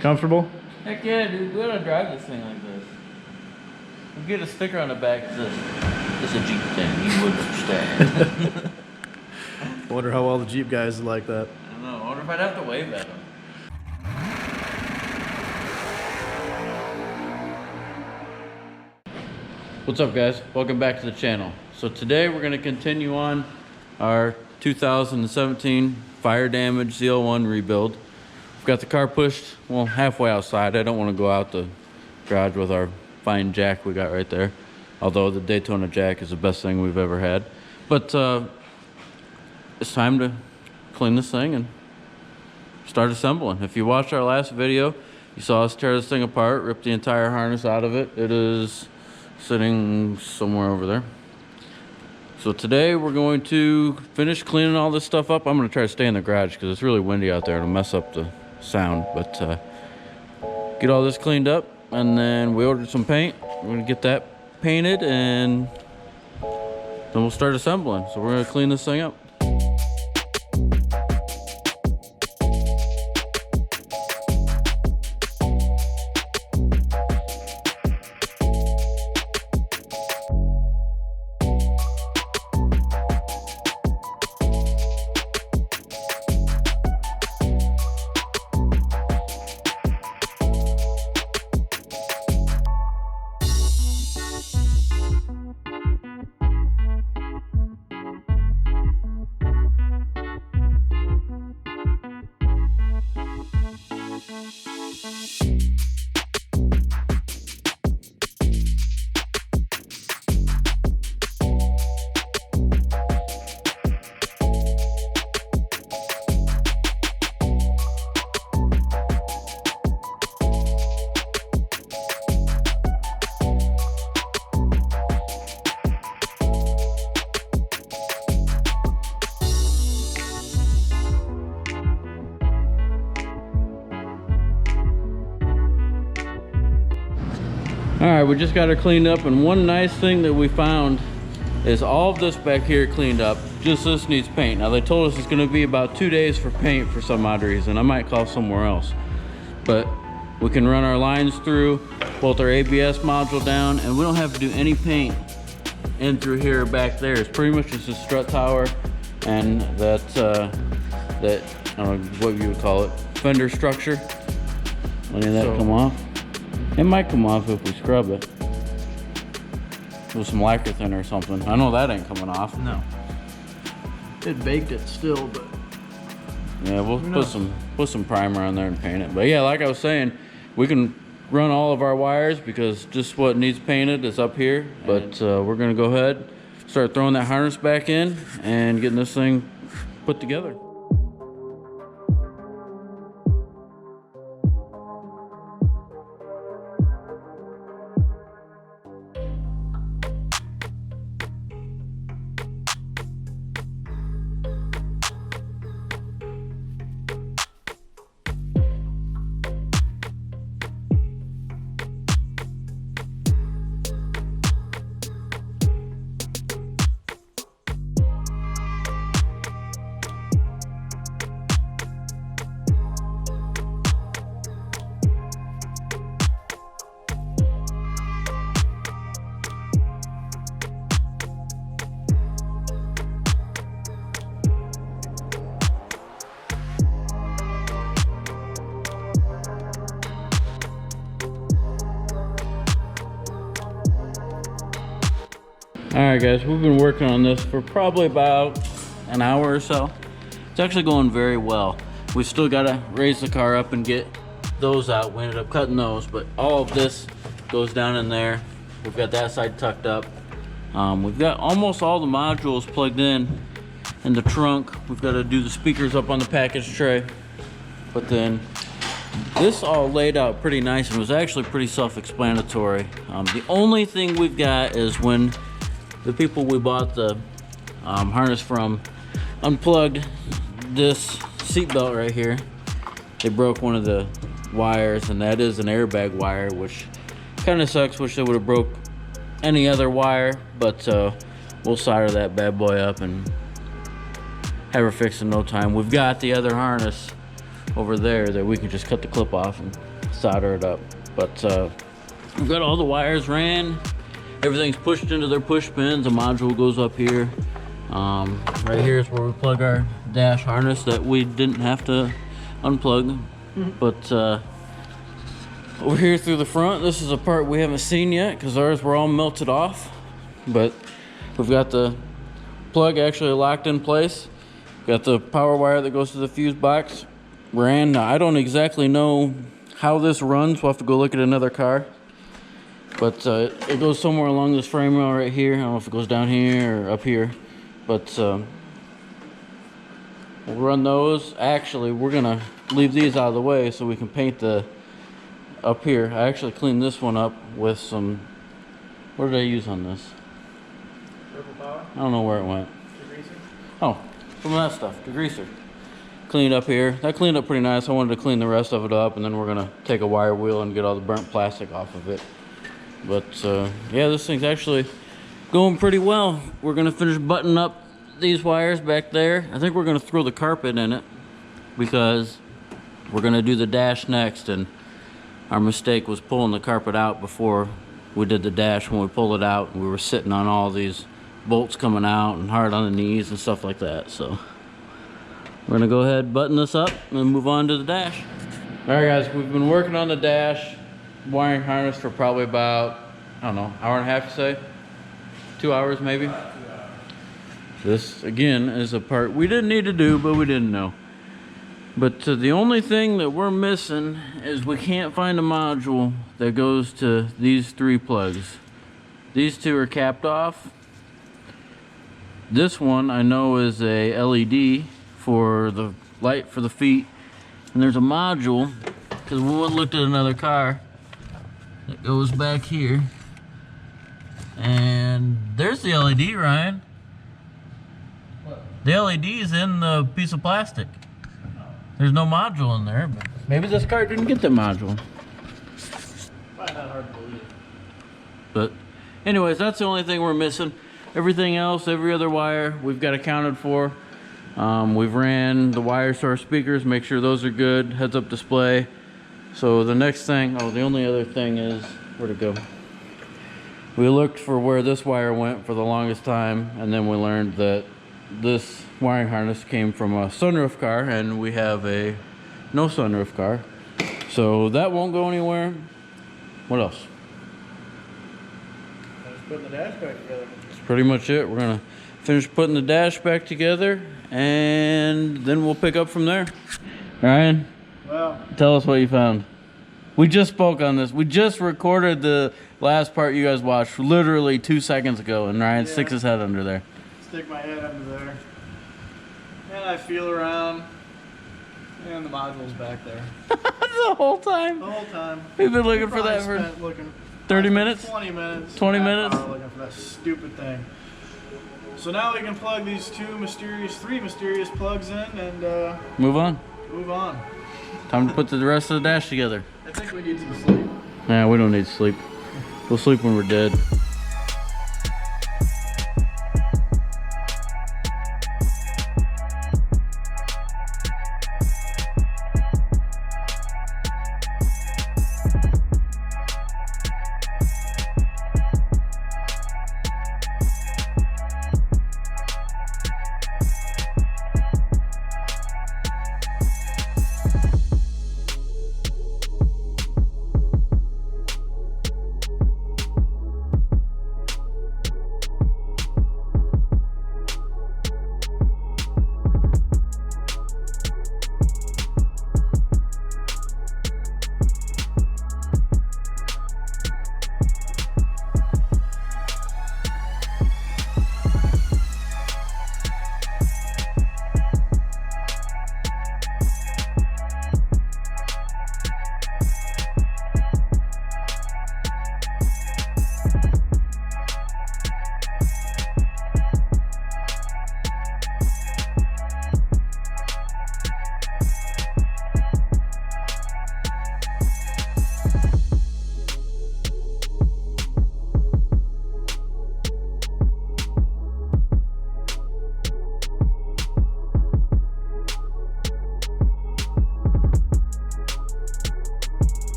Comfortable? Heck yeah, dude. We gotta drive this thing like this. We'll get a sticker on the back that says, "It's a Jeep thing, you wouldn't understand." I wonder how all the Jeep guys like that. I don't know. I wonder if I'd have to wave at them. What's up, guys? Welcome back to the channel. So today we're going to continue on our 2017 fire damage ZL1 rebuild. We've got the car pushed, well, halfway outside. I don't want to go out the garage with our fine jack we got right there. Although the Daytona jack is the best thing we've ever had. But it's time to clean this thing and start assembling. If you watched our last video, you saw us tear this thing apart, rip the entire harness out of it. It is sitting somewhere over there. So today we're going to finish cleaning all this stuff up. I'm going to try to stay in the garage because it's really windy out there. It'll mess up the sound. But get all this cleaned up, and then we ordered some paint. We're going to get that painted, and then we'll start assembling. So we're going to clean this thing up. All right, we just got her cleaned up, and one nice thing that we found is all of this back here cleaned up. Just this needs paint. Now they told us it's gonna be about 2 days for paint for some odd reason. I might call somewhere else. But we can run our lines through, bolt our ABS module down, and we don't have to do any paint in through here or back there. It's pretty much just a strut tower and that, I don't know what you would call it, fender structure. Any of that come off? It might come off if we scrub it with some lacquer thinner or something. I know that ain't coming off. No. It baked it still, but yeah, we'll put some primer on there and paint it. But yeah, like I was saying, we can run all of our wires because just what needs painted is up here. But we're gonna go ahead, start throwing that harness back in and getting this thing put together. All right, guys, we've been working on this for probably about an hour or so. It's actually going very well. We still gotta raise the car up and get those out. We ended up cutting those, but all of this goes down in there. We've got that side tucked up. We've got almost all the modules plugged in the trunk. We've got to do the speakers up on the package tray. But then this all laid out pretty nice and was actually pretty self-explanatory. The only thing we've got is when the people we bought the harness from unplugged this seat belt right here. They broke one of the wires, and that is an airbag wire, which kind of sucks. Wish they would have broke any other wire, but we'll solder that bad boy up and have her fixed in no time. We've got the other harness over there that we can just cut the clip off and solder it up. But we've got all the wires ran. Everything's pushed into their push pins. The module goes up here. Right here is where we plug our dash harness that we didn't have to unplug. But over here through the front, this is a part we haven't seen yet because ours were all melted off. But we've got the plug actually locked in place. Got the power wire that goes to the fuse box ran. Now, I don't exactly know how this runs. We'll have to go look at another car. But it goes somewhere along this frame rail right here. I don't know if it goes down here or up here. But we'll run those. Actually, we're gonna leave these out of the way so we can paint the up here. I actually cleaned this one up with some, what did I use on this? Purple power? I don't know where it went. Degreaser? Oh, some of that stuff, degreaser. Cleaned up here. That cleaned up pretty nice. I wanted to clean the rest of it up, and then we're gonna take a wire wheel and get all the burnt plastic off of it. But yeah, this thing's actually going pretty well. We're gonna finish buttoning up these wires back there. I think we're gonna throw the carpet in it because we're gonna do the dash next, and our mistake was pulling the carpet out before we did the dash. When we pulled it out, we were sitting on all these bolts coming out and hard on the knees and stuff like that. So we're gonna go ahead, button this up, and move on to the dash. All right, guys, we've been working on the dash wiring harness for probably about, I don't know, hour and a half, you say? 2 hours maybe? 2 hours. This, again, is a part we didn't need to do, but we didn't know. But the only thing that we're missing is we can't find a module that goes to these 3 plugs. These 2 are capped off. This one I know is a LED for the light for the feet. And there's a module, because we looked at another car, that goes back here. And there's the LED, Ryan. What? The LED is in the piece of plastic. There's no module in there, but maybe this car didn't get the module. Probably not hard to believe. But anyways, that's the only thing we're missing. Everything else, every other wire, we've got accounted for. We've ran the wires to our speakers, make sure those are good, heads-up display. So the next thing, oh, the only other thing is, where'd it go? We looked for where this wire went for the longest time, and then we learned that this wiring harness came from a sunroof car, and we have a no sunroof car. So that won't go anywhere. What else? Just putting the dash back together. That's pretty much it. We're gonna finish putting the dash back together, and then we'll pick up from there. Ryan, Well, tell us what you found. We just spoke on this. We just recorded the last part you guys watched literally 2 seconds ago, and Ryan sticks his head under there. stick my head under there. And I feel around. And the module's back there. The whole time? The whole time. We've been looking for Probably that for spent looking 30 minutes? 20 minutes. 20 half minutes? hour looking for that stupid thing. So now we can plug these 3 mysterious plugs in and Move on. move on. Time to put the rest of the dash together. I think we need some sleep. Nah, we don't need sleep. We'll sleep when we're dead.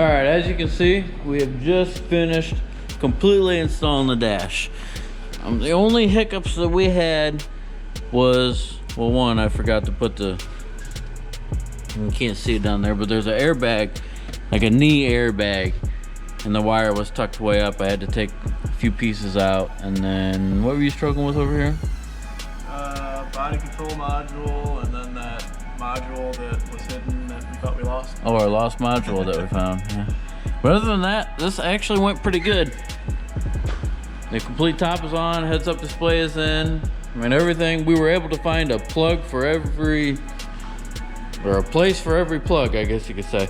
All right, as you can see, we have just finished completely installing the dash. The only hiccups that we had was, well, one, I forgot to put the, you can't see it down there, but there's an airbag, like a knee airbag, and the wire was tucked way up. I had to take a few pieces out. And then, what were you struggling with over here? Body control module, and then that module that was hidden that we thought we lost. Oh, our lost module that we found, yeah. But other than that, this actually went pretty good. The complete top is on, heads up display is in. I mean, everything, we were able to find a plug for every, or a place for every plug, I guess you could say.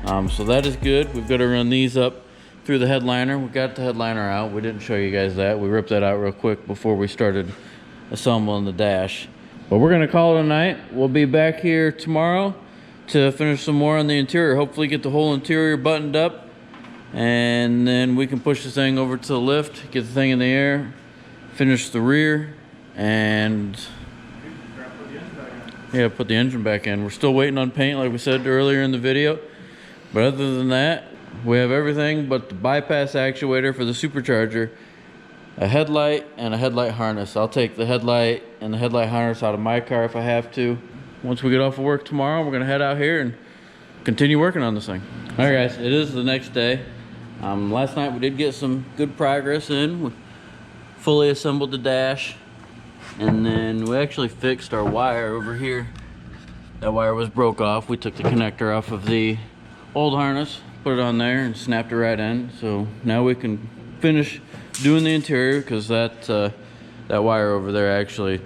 So that is good. We've got to run these up through the headliner. We got the headliner out. We didn't show you guys that. We ripped that out real quick before we started assembling the dash. But we're gonna call it a night. We'll be back here tomorrow to finish some more on the interior. Hopefully get the whole interior buttoned up, and then we can push this thing over to the lift, get the thing in the air, finish the rear, and yeah, put the engine back in. We're still waiting on paint, like we said earlier in the video. But other than that, we have everything but the bypass actuator for the supercharger, a headlight, and a headlight harness. I'll take the headlight and the headlight harness out of my car if I have to. Once we get off of work tomorrow, we're gonna head out here and continue working on this thing. All right, guys, it is the next day. Last night we did get some good progress in. We fully assembled the dash, and then we actually fixed our wire over here. That wire was broke off. We took the connector off of the old harness, put it on there, and snapped it right in. So now we can finish doing the interior, because that wire over there actually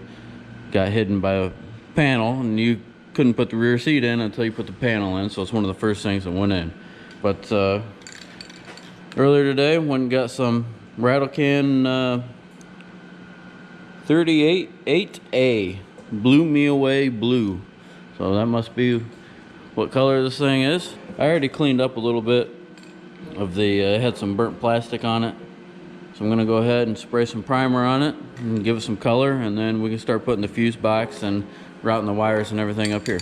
got hidden by a panel, and you couldn't put the rear seat in until you put the panel in. So it's one of the first things that went in. But earlier today, went and got some rattle can 38A, blew me away blue. So that must be what color this thing is. I already cleaned up a little bit of the, had some burnt plastic on it. So I'm gonna go ahead and spray some primer on it and give it some color, and then we can start putting the fuse box and routing the wires and everything up here.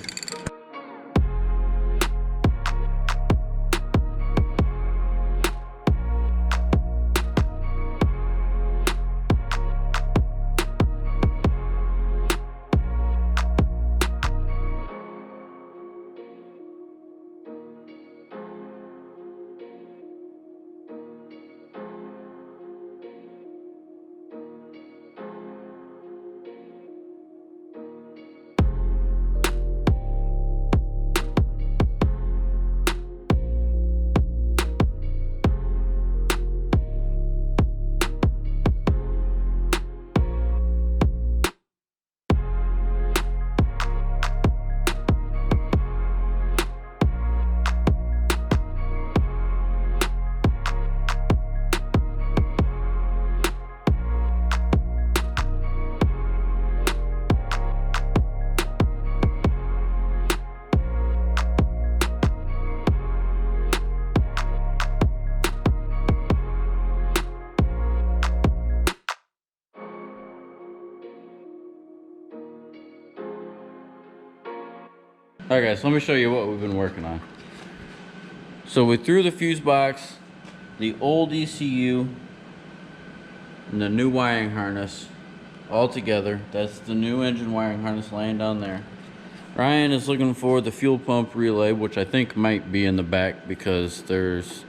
Alright guys, let me show you what we've been working on. So we threw the fuse box, the old ECU, and the new wiring harness all together. That's the new engine wiring harness laying down there. Ryan is looking for the fuel pump relay, which I think might be in the back because there's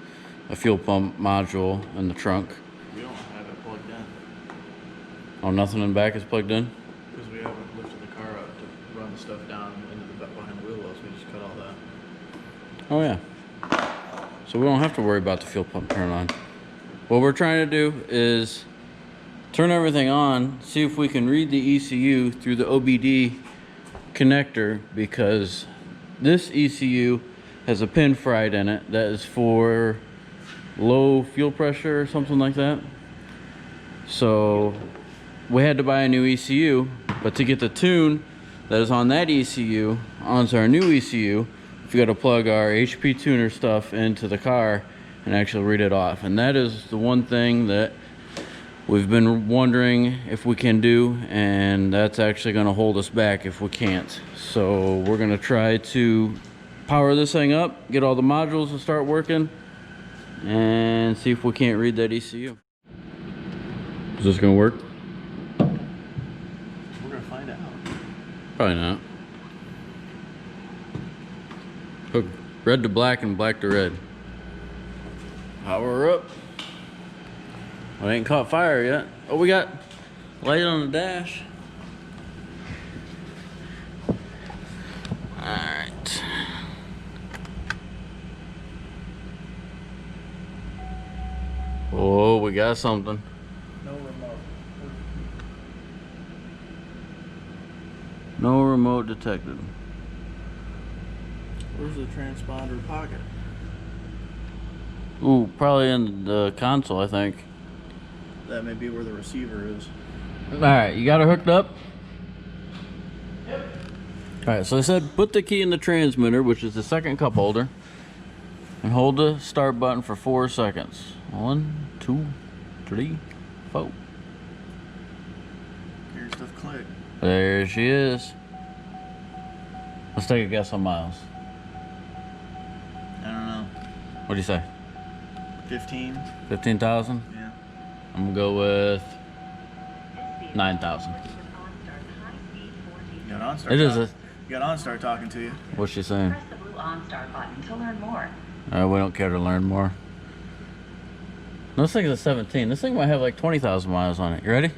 a fuel pump module in the trunk. We don't have it plugged in. Oh, nothing in the back is plugged in? Because we haven't lifted the car up to run the stuff down into the behind the wheel wells. We just cut all that. Oh yeah. So we don't have to worry about the fuel pump turn on. What we're trying to do is turn everything on, see if we can read the ECU through the OBD connector, because this ECU has a pin fried in it that is for low fuel pressure or something like that. So we had to buy a new ECU, but to get the tune that is on that ECU onto our new ECU, we've got to plug our HP tuner stuff into the car and actually read it off. And that is the one thing that we've been wondering if we can do, and that's actually going to hold us back if we can't. So we're going to try to power this thing up, get all the modules to start working, and see if we can't read that ECU. Is this gonna work? We're gonna find out. Probably not. Hook red to black and black to red. Power up. I ain't caught fire yet. Oh, we got light on the dash. Alright. Oh, we got something. No remote. No remote detected. Where's the transponder pocket? Ooh, probably in the console, I think. That may be where the receiver is. Alright, you got it hooked up? Yep. Alright, so I said put the key in the transmitter, which is the second cup holder, and hold the start button for 4 seconds. 1, 2, 3, 4. Here's stuff click. There she is. Let's take a guess on miles. I don't know. What do you say? 15? 15,000? Yeah. I'm gonna go with 9,000. You got OnStar. It is a. You got OnStar talking to you. What's she saying? Press the blue OnStar button to learn more. We don't care to learn more. This thing's a 17. This thing might have like 20,000 miles on it. You ready?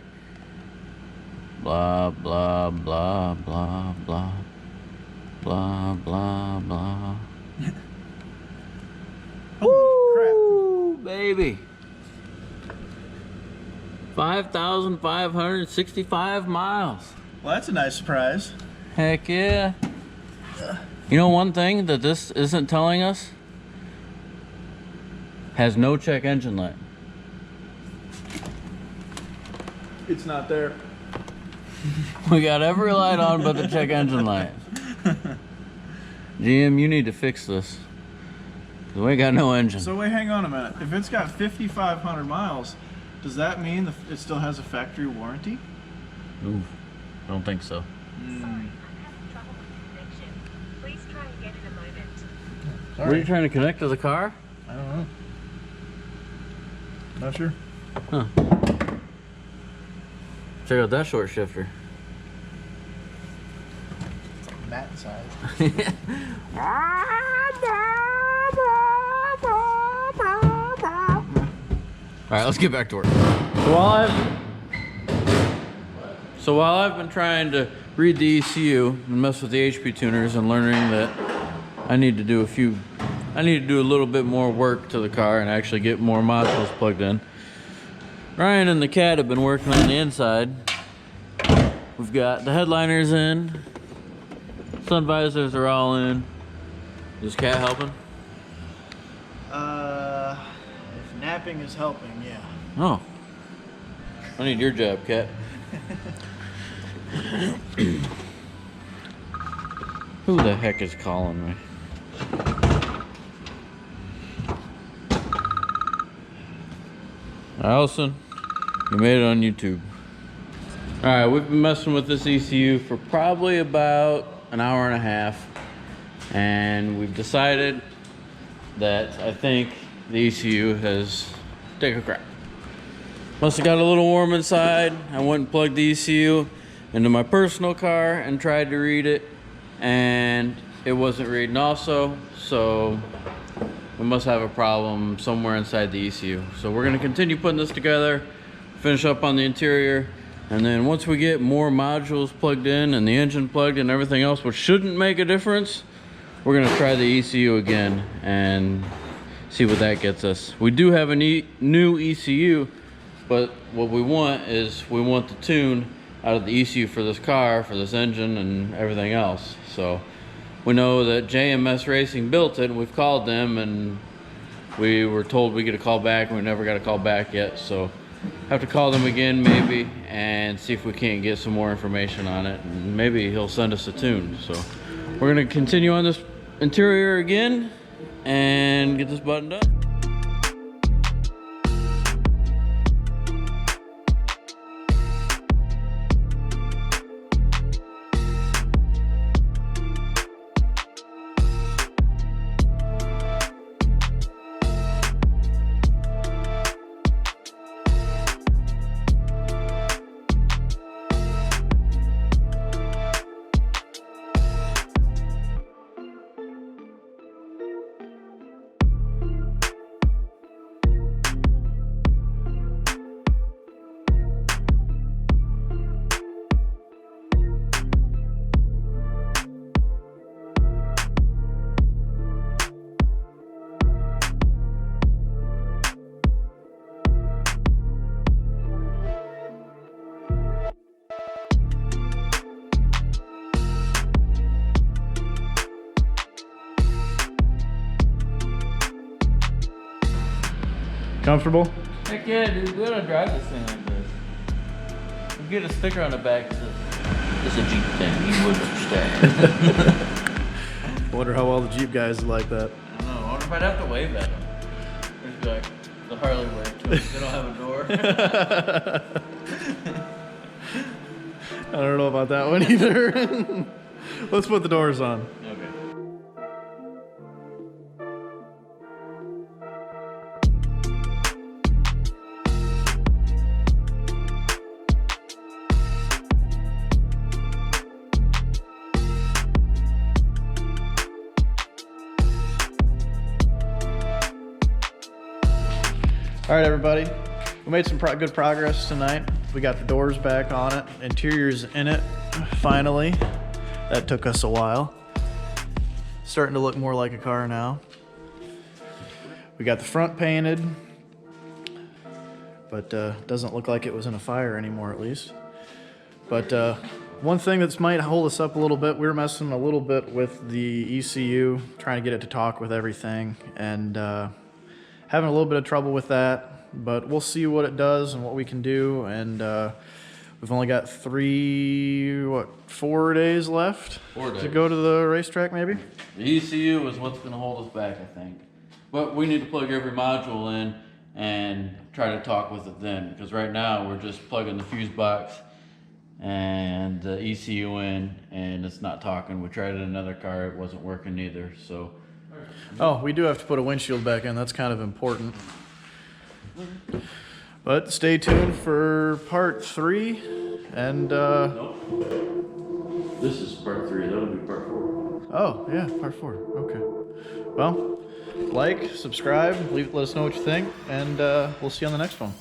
Blah, blah, blah, blah, blah. Blah, blah, blah. Holy crap. Baby. 5,565 miles. Well, that's a nice surprise. Heck yeah. You know one thing that this isn't telling us? Has no check engine light. It's not there. We got every light on but the check engine light. GM, you need to fix this. 'Cause we ain't got no engine. So wait, hang on a minute. If it's got 5,500 miles, does that mean it still has a factory warranty? Ooh, I don't think so. Sorry, I'm having trouble with the connection. Please try again in a moment. What are you trying to connect to the car? I don't know. Not sure. Huh. Check out that short shifter. Mat size. Alright, let's get back to work. So while I've been trying to read the ECU and mess with the HP tuners and learning that I need to do a little bit more work to the car and actually get more modules plugged in, Ryan and the cat have been working on the inside. We've got the headliners in, sun visors are all in. Is cat helping? If napping is helping, yeah. Oh. I need your job, cat. Who the heck is calling me? Allison, you made it on YouTube. Alright, we've been messing with this ECU for probably about an hour and a half, and we've decided that I think the ECU has taken a crap. Must have got a little warm inside. I went and plugged the ECU into my personal car and tried to read it, and it wasn't reading also, so we must have a problem somewhere inside the ECU. So we're gonna continue putting this together, finish up on the interior, and then once we get more modules plugged in and the engine plugged and everything else, which shouldn't make a difference, we're gonna try the ECU again and see what that gets us. We do have a new ECU, but what we want is we want the tune out of the ECU for this car, for this engine and everything else. So we know that JMS Racing built it, and we've called them, and we were told we get a call back, and we never got a call back yet. So have to call them again maybe and see if we can't get some more information on it, and maybe he'll send us a tune. So we're gonna continue on this interior again and get this buttoned up. Comfortable? Heck yeah, dude. We're gonna drive this thing like this. We'll get a sticker on the back that says, "It's a Jeep thing. You would understand." I wonder how all the Jeep guys like that. I don't know. I wonder if I'd have to wave at them. There's like the Harley wave to it. They don't have a door. I don't know about that one either. Let's put the doors on. Okay. All right, everybody. We made some good progress tonight. We got the doors back on it. Interior's in it, finally. That took us a while. Starting to look more like a car now. We got the front painted, but doesn't look like it was in a fire anymore, at least. But one thing that might hold us up a little bit, we were messing a little bit with the ECU, trying to get it to talk with everything, and having a little bit of trouble with that. But we'll see what it does and what we can do. And we've only got 4 days left 4 days. to go to the racetrack, maybe? The ECU is what's going to hold us back, I think. But we need to plug every module in and try to talk with it then. Because right now we're just plugging the fuse box and the ECU in, and it's not talking. We tried it in another car, it wasn't working either. So. Oh, we do have to put a windshield back in. That's kind of important. But stay tuned for part 3. And Nope. This is part 3. That'll be part 4. oh yeah, part 4. Okay. Well, like, subscribe, let us know what you think, and we'll see you on the next one.